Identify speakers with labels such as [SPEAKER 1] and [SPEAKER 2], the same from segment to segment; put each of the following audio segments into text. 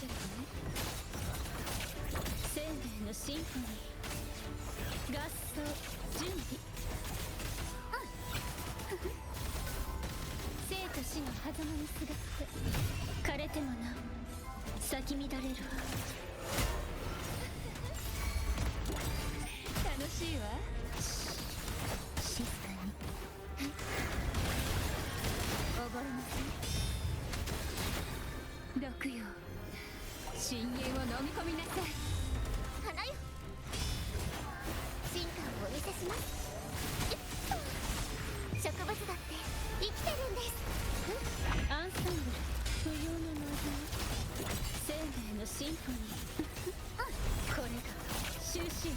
[SPEAKER 1] ちゃったね。生命のシンフォニー、合奏準備。生と死の狭間にすがって枯れてもなお咲き乱れるわ。楽しいわ。静かに覚えなさい。毒よ、深淵を飲み込みなさい。
[SPEAKER 2] 花よ、進化をお見せします。植物だって生きてるんです。
[SPEAKER 1] アンサンブル不要な謎、生命のシンフォニー。これが終止。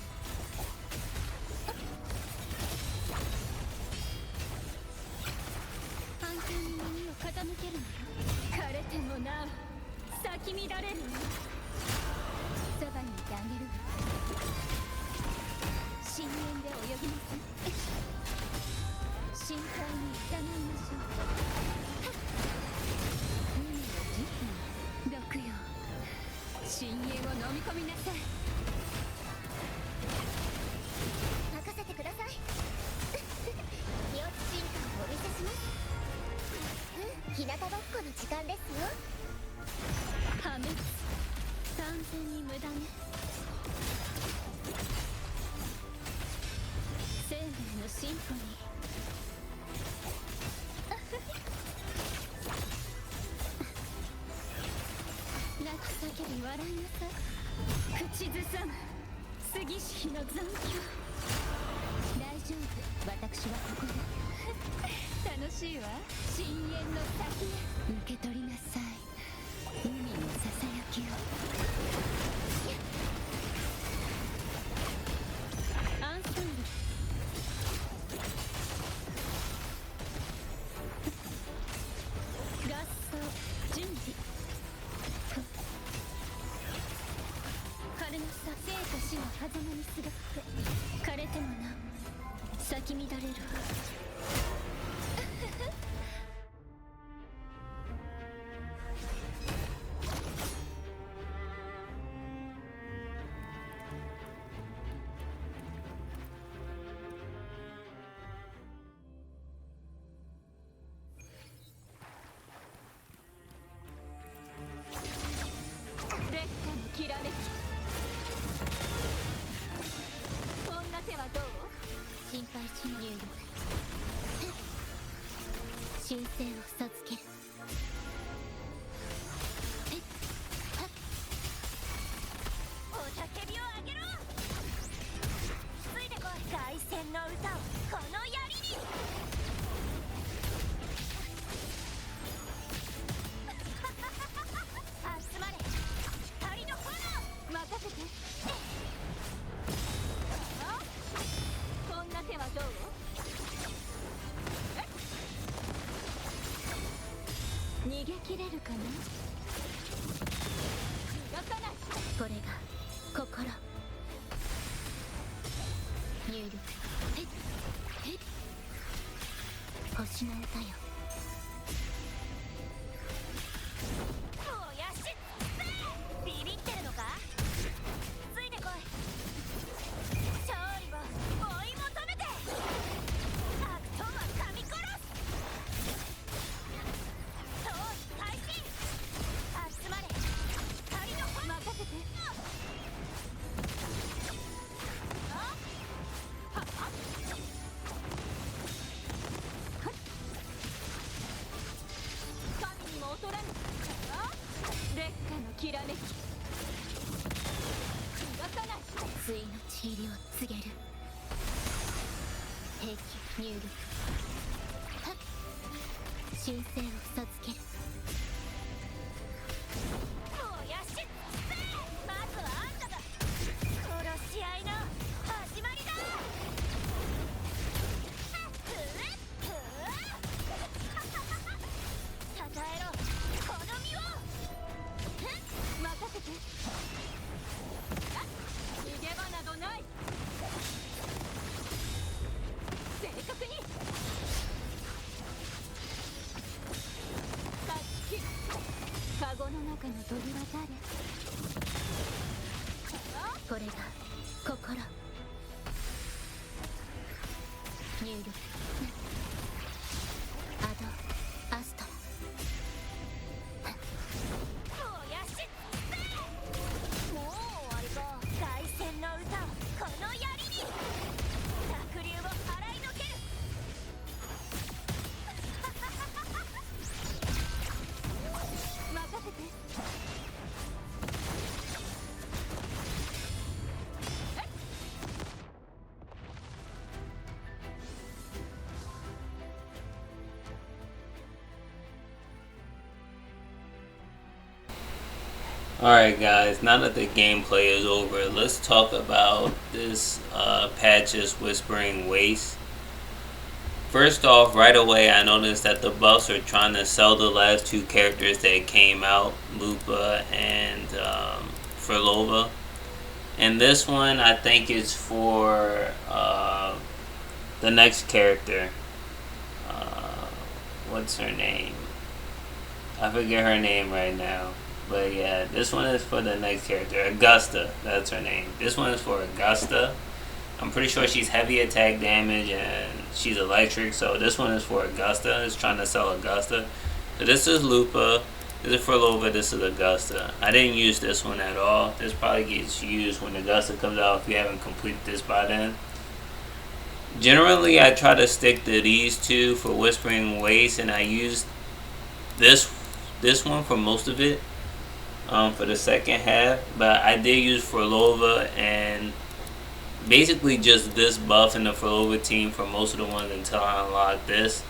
[SPEAKER 1] 反対に耳を傾けるのよ。枯れてもなお咲き乱れるわ。そばにいてあげるわ。深淵で泳ぎなさい。深海に従いましょう。海の時期、毒よ、深淵を飲み込みなさい。
[SPEAKER 2] 任せてください。気落ち進化をお見せします。日向ぼっこの時間ですよ。
[SPEAKER 1] 破滅、完全に無駄ね。生命のシンフォニー。泣き叫び笑いなさい。口ずさむ杉式の残響。大丈夫、私はここで。楽しいわ。深淵の先へ受け取りなさい。海のささやきを。アンサンブル合奏準備。枯れのさ、生と死の狭間にすがって枯れてもなお咲き乱れるわ。烈火のきらめき。こんな手はどう？
[SPEAKER 2] 心配侵入力、修正を授ける。
[SPEAKER 3] おたけびをあげろ。ついてこい。凱旋の歌をこの槍に。集まれ光の炎。
[SPEAKER 1] 任せて。こんな手はどう？逃げ切れるかな。動かない。
[SPEAKER 2] これが心。入力。星の歌よ。
[SPEAKER 3] 燃やしつせ。ビビってるのか。ついてこい。勝利を追い求めて。悪党は噛み殺す。闘志開始。集まれ光の炎。
[SPEAKER 1] 任せて。神にも劣らぬ。烈火のきらめき。動かない。
[SPEAKER 2] 対のちりを告げる。兵器入力。修正を授ける。
[SPEAKER 3] 燃やしつせ。まずはあんただ。殺し合いの始まりだ。たたえろこの身を。
[SPEAKER 1] 任せて。逃げ場などない。正確に。カゴの中の鳥は誰？これが心入力アドアスト
[SPEAKER 3] 燃やし尽くせ。もう終わりか。凱旋の歌をこの槍に。濁流を払いのける。任せて。
[SPEAKER 4] Alright guys, now that the gameplay is over, let's talk about this patch's Whispering Waste. First off, right away I noticed that the buffs are trying to sell the last two characters that came out, Lupa and Furlova. And this one I think is for the next character. What's her name? I forget her name right now. But yeah, this one is for the next character. Augusta, that's her name. This one is for Augusta. I'm pretty sure she's heavy attack damage and she's electric. So this one is for Augusta. It's trying to sell Augusta. So this is Lupa. This is Furlova. This is Augusta. I didn't use this one at all. This probably gets used when Augusta comes out if you haven't completed this by then. Generally, I try to stick to these two for Whispering Waste, and I used this one for most of it. For the second half, but I did use Furlova and basically just this buff in the Furlova team for most of the ones until I unlocked this.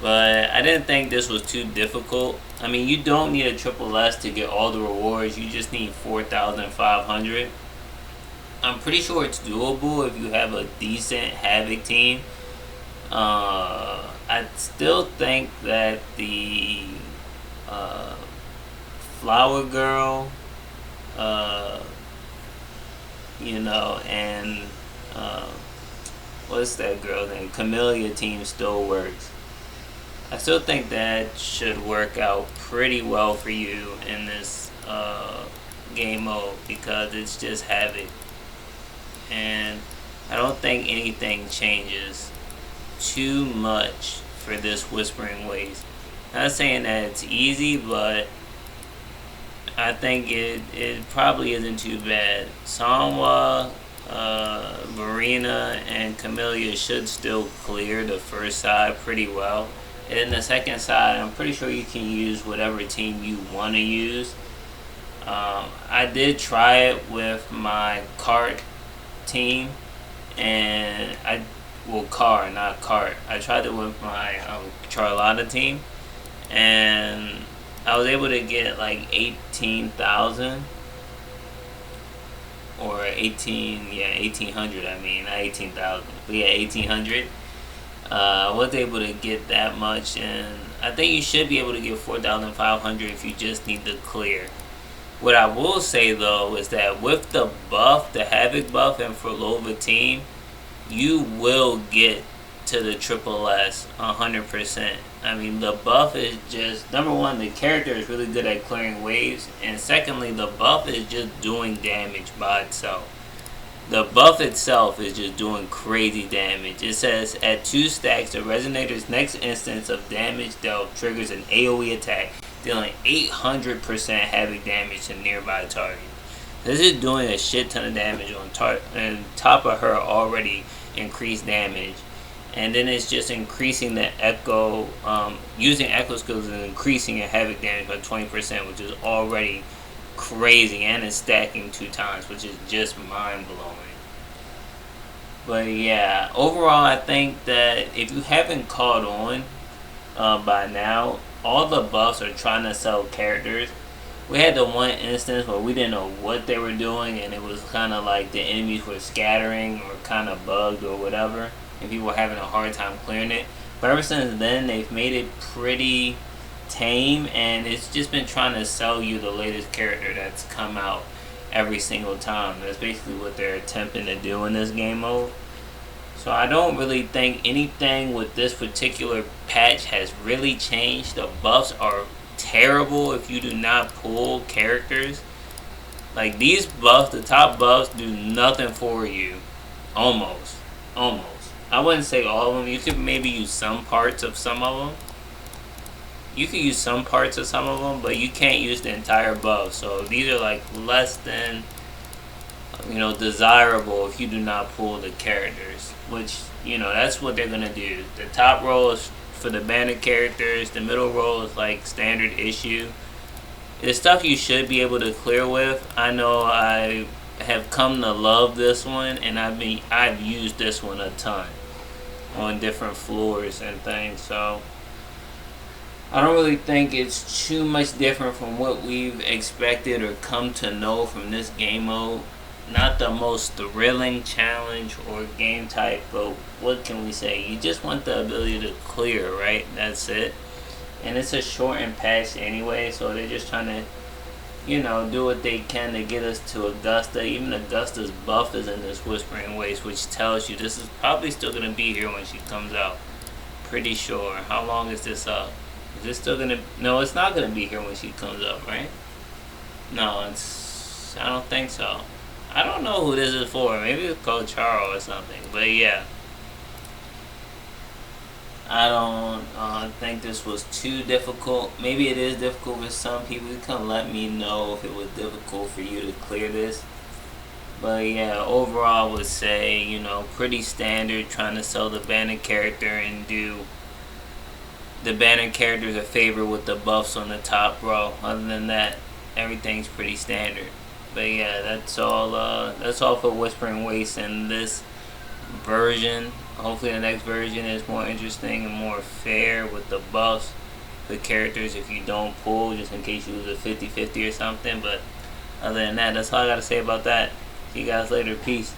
[SPEAKER 4] But I didn't think this was too difficult. I mean, you don't need a triple S to get all the rewards. You just need 4,500. I'm pretty sure it's doable if you have a decent Havoc team. I still think that the Flower Girl, you know, and what's that girl name? Camellia team still works. I still think that should work out pretty well for you in this game mode because it's just Havoc. And I don't think anything changes too much for this Whispering Waste. Not saying that it's easy, but I think it probably isn't too bad. Sanwa, Marina, and Camellia should still clear the first side pretty well. And then the second side, I'm pretty sure you can use whatever team you want to use. I did try it with my cart team, and car, not cart. I tried it with my Charlotta team, and I was able to get like 18,000 or 1800. I mean, not 18,000, but yeah, 1800. I was able to get that much, and I think you should be able to get 4,500 if you just need the clear. What I will say though is that with the buff, the Havoc buff and Furlova team, you will get to the triple S 100%. I mean, the buff is just, number one, the character is really good at clearing waves, and secondly, the buff is just doing damage by itself. The buff itself is just doing crazy damage. It says at 2 stacks, the Resonator's next instance of damage dealt triggers an AoE attack, dealing 800% Havoc damage to nearby targets. This is doing a shit ton of damage on top of her already increased damage. And then it's just increasing the echo, using echo skills and increasing your Havoc damage by 20%, which is already crazy, and it's stacking 2 times, which is just mind-blowing. But yeah, overall I think that if you haven't caught on by now, all the buffs are trying to sell characters. We had the one instance where we didn't know what they were doing, and it was kind of like the enemies were scattering or kind of bugged or whatever, and people were having a hard time clearing it. But ever since then, they've made it pretty tame, and it's just been trying to sell you the latest character that's come out every single time. That's basically what they're attempting to do in this game mode. So I don't really think anything with this particular patch has really changed. The buffs are terrible if you do not pull characters. Like these buffs, the top buffs do nothing for you. Almost. I wouldn't say all of them. You could maybe use some parts of some of them. You can use some parts of some of them, but you can't use the entire buff. So these are like less than, you know, desirable if you do not pull the characters. Which, you know, that's what they're gonna do. The top row is for the banded characters. The middle row is like standard issue. It's stuff you should be able to clear with. I know I have come to love this one, and I've used this one a ton on different floors and things. So I don't really think it's too much different from what we've expected or come to know from this game mode. Not the most thrilling challenge or game type, but what can we say? You just want the ability to clear, right? That's it. And it's a shortened patch anyway, so they're just trying to, you know, do what they can to get us to Augusta. Even Augusta's buff is in this Whispering Waste, which tells you this is probably still going to be here when she comes out. Pretty sure. How long is this up? Is this still going to... No, it's not going to be here when she comes up, right? No, it's... I don't think so. I don't know who this is for. Maybe it's called Charles or something. But yeah. I don't think this was too difficult. Maybe it is difficult for some people. You can let me know if it was difficult for you to clear this. But yeah, overall I would say, you know, pretty standard, trying to sell the banded character and do the banded characters a favor with the buffs on the top row. Other than that, everything's pretty standard. But yeah, that's all for Whispering Waste in this version. Hopefully the next version is more interesting and more fair with the buffs, the characters if you don't pull, just in case you lose a 50-50 or something. But other than that, that's all I gotta say about that. See you guys later. Peace.